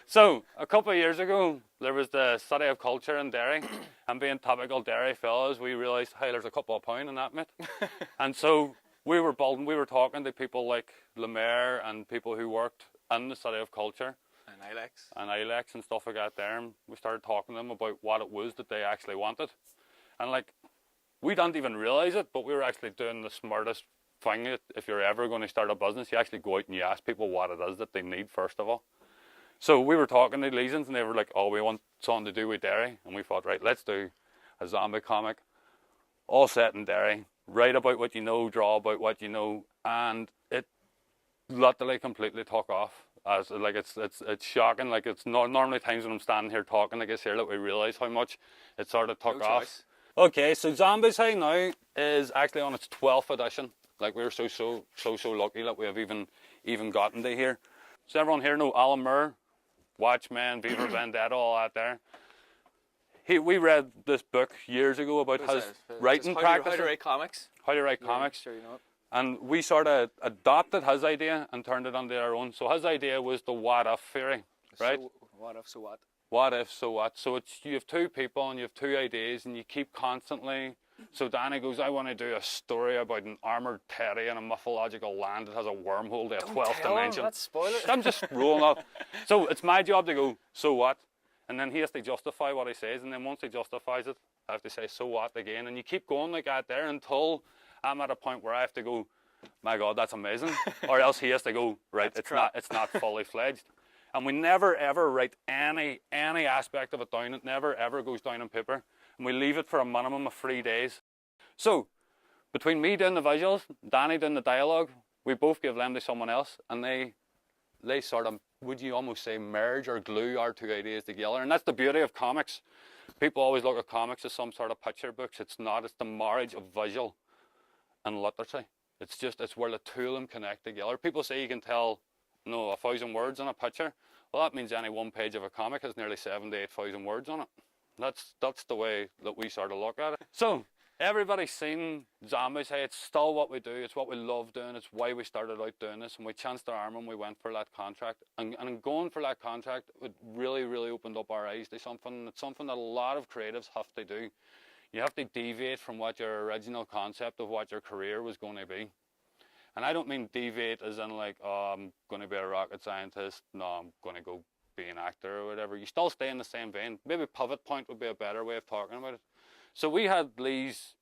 So, a couple of years ago, there was the study of culture in Derry, and being typical Derry fellas, we realised, hey, there's a couple of pound in that, mate. And so, we were talking to people like Lemaire and people who worked in the study of culture. And ILEX and stuff like that there, and we started talking to them about what it was that they actually wanted. And like, we didn't even realise it, but we were actually doing the smartest thing. If you're ever going to start a business, you actually go out and you ask people what it is that they need first of all. So we were talking to Legions and they were like, oh, we want something to do with Derry. And we thought, right, let's do a zombie comic, all set in Derry, write about what you know, draw about what you know, and it literally completely took off. As like it's shocking. Like it's not normally times when I'm standing here talking like this here that we realise how much it sort of took off. Okay, so Zombies High now is actually on its 12th edition. Like we're so lucky that we have even gotten to here. So everyone here know Alan Moore, Watchmen, Viva Vendetta, all that there. We read this book years ago about his writing practice. How to write comics. How to write comics. Sure you know it. And we sort of adopted his idea and turned it into our own. So his idea was the what if theory, right? So what if, so what? What if, so what? So it's you have two people and you have two ideas and you keep constantly. So Danny goes, I want to do a story about an armoured teddy in a mythological land that has a wormhole to a 12th dimension. Let's spoil it. I'm just rolling up. So it's my job to go, so what? And then he has to justify what he says, and then once he justifies it, I have to say, so what again? And you keep going like that there until I'm at a point where I have to go, my God, that's amazing. Or else he has to go, right, it's not fully fledged. And we never ever write any aspect of it down. It never ever goes down on paper. And we leave it for a minimum of 3 days. So, between me doing the visuals, Danny doing the dialogue, we both give them to someone else, and they sort of, would you almost say, merge or glue our two ideas together. And that's the beauty of comics. People always look at comics as some sort of picture books. It's not. It's the marriage of visual and literacy. It's where the two of them connect together. People say you can tell, 1,000 words on a picture. Well, that means any one page of a comic has nearly 7,000 to 8,000 words on it. That's the way that we sort of look at it. So, everybody's seen Zombies. Hey, it's still what we do. It's what we love doing. It's why we started out doing this. And we chanced our arm and we went for that contract. And going for that contract, it really, really opened up our eyes to something. It's something that a lot of creatives have to do. You have to deviate from what your original concept of what your career was going to be. And I don't mean deviate as in like, oh, I'm going to be a rocket scientist. No, I'm going to go be an actor or whatever. You still stay in the same vein. Maybe pivot point would be a better way of talking about it. So we had Lee's,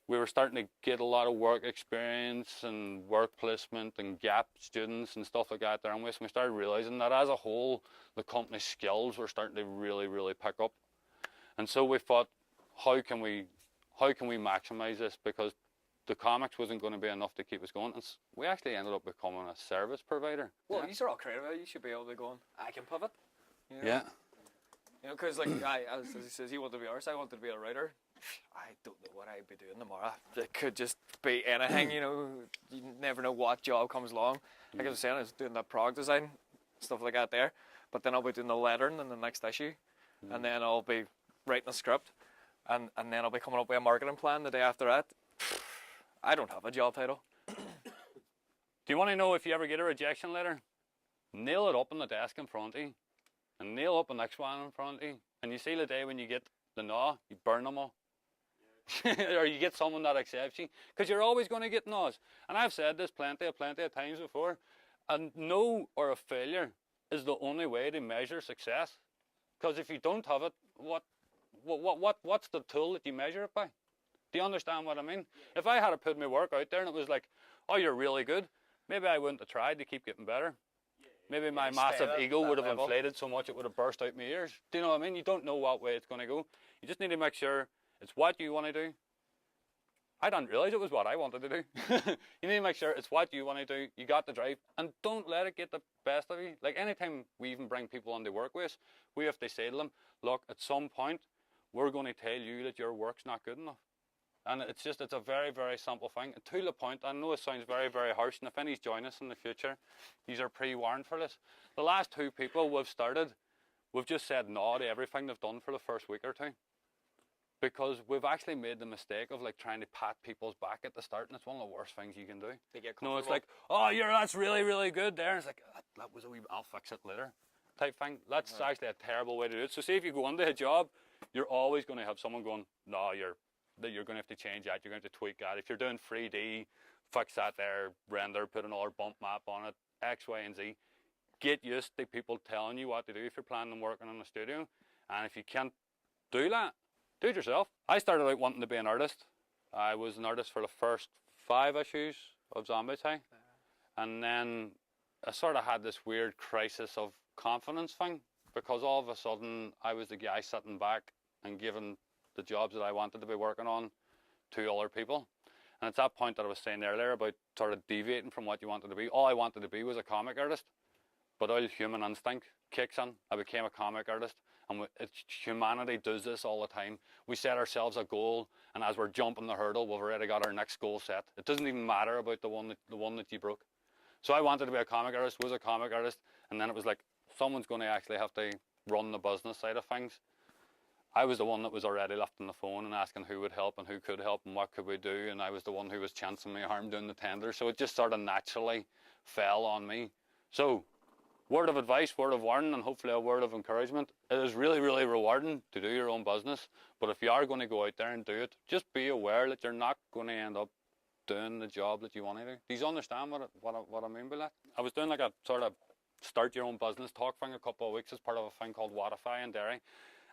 we were starting to get a lot of work experience and work placement and gap students and stuff like that there. And we started realising that as a whole, the company's skills were starting to really, really pick up. And so we thought, how can we maximise this? Because the comics wasn't going to be enough to keep us going. And we actually ended up becoming a service provider. Well, you are all creative. You should be able to go on, I can pivot. You know? Yeah. You know, because like, as he says, he wanted to be artist, I wanted to be a writer. I don't know what I'd be doing tomorrow. It could just be anything, you know. You never know what job comes along. Like I was saying, I was doing that product design, stuff like that there. But then I'll be doing the lettering in the next issue. And then I'll be writing a script. And then I'll be coming up with a marketing plan the day after that. I don't have a job title. Do you want to know if you ever get a rejection letter? Nail it up on the desk in front of you. And nail up the next one in front of you. And you see the day when you get the no, you burn them all. Or you get someone that accepts you. Because you're always going to get no's. And I've said this plenty of times before. A no or a failure is the only way to measure success. Because if you don't have it, what's the tool that you measure it by? Do you understand what I mean? If I had to put my work out there and it was like, oh, you're really good, maybe I wouldn't have tried to keep getting better. Maybe my massive ego would have inflated so much it would have burst out my ears. Do you know what I mean? You don't know what way it's going to go. You just need to make sure it's what you want to do. I didn't realise it was what I wanted to do. You need to make sure it's what you want to do. You got the drive. And don't let it get the best of you. Like anytime we even bring people on to work with us, we have to say to them, look, at some point, we're going to tell you that your work's not good enough. And it's a very, very simple thing. And to the point, I know it sounds very, very harsh, and if any's join us in the future, these are pre-warned for this. The last two people we've just said no to everything they've done for the first week or two. Because we've actually made the mistake of like trying to pat people's back at the start, and it's one of the worst things you can do. They get no, it's like, oh, that's really, really good there. And it's like, that was a wee, I'll fix it later. type thing. That's actually a terrible way to do it. So say if you go into a job, you're always going to have someone going, no, you're going to have to change that, you're going to have to tweak that. If you're doing 3D, fix that there, render, put another bump map on it, X, Y, and Z. Get used to people telling you what to do if you're planning on working in a studio. And if you can't do that, do it yourself. I started out wanting to be an artist. I was an artist for the first 5 issues of Zombie Tie. And then I sort of had this weird crisis of confidence thing, because all of a sudden I was the guy sitting back and giving the jobs that I wanted to be working on to other people. And it's that point that I was saying earlier about sort of deviating from what you wanted to be. All I wanted to be was a comic artist, but all human instinct kicks in. I became a comic artist, and humanity does this all the time. We set ourselves a goal, and as we're jumping the hurdle, we've already got our next goal set. It doesn't even matter about the one that you broke. So I wanted to be a comic artist, was a comic artist, and then it was like, someone's going to actually have to run the business side of things. I was the one that was already lifting the phone and asking who would help and who could help and what could we do, and I was the one who was chancing my arm doing the tender, so it just sort of naturally fell on me. So, word of advice, word of warning, and hopefully a word of encouragement. It is really, really rewarding to do your own business, but if you are going to go out there and do it, just be aware that you're not going to end up doing the job that you want to do. Do you understand what I mean by that? I was doing like a sort of start your own business talk thing a couple of weeks as part of a thing called Watify in Derry.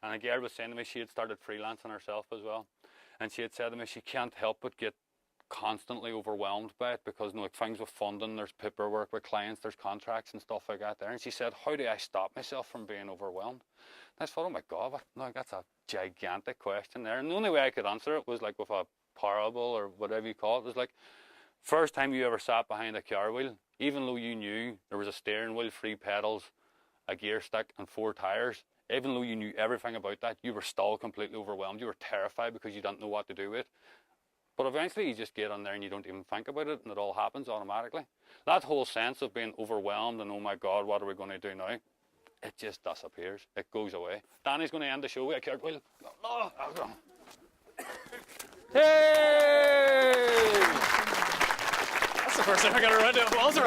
And a girl was saying to me she had started freelancing herself as well. And she had said to me she can't help but get constantly overwhelmed by it, because like things with funding, there's paperwork with clients, there's contracts and stuff like that there. And she said, how do I stop myself from being overwhelmed? And I thought, oh my God, that's a gigantic question there. And the only way I could answer it was like with a parable or whatever you call it. It was like, first time you ever sat behind a car wheel, even though you knew there was a steering wheel, 3 pedals, a gear stick and 4 tires, even though you knew everything about that, you were still completely overwhelmed. You were terrified because you didn't know what to do with it. But eventually you just get on there and you don't even think about it, and it all happens automatically. That whole sense of being overwhelmed and, oh my God, what are we going to do now? It just disappears. It goes away. Danny's going to end the show with a cartwheel. Oh, hey! That's the first time I got around to applause.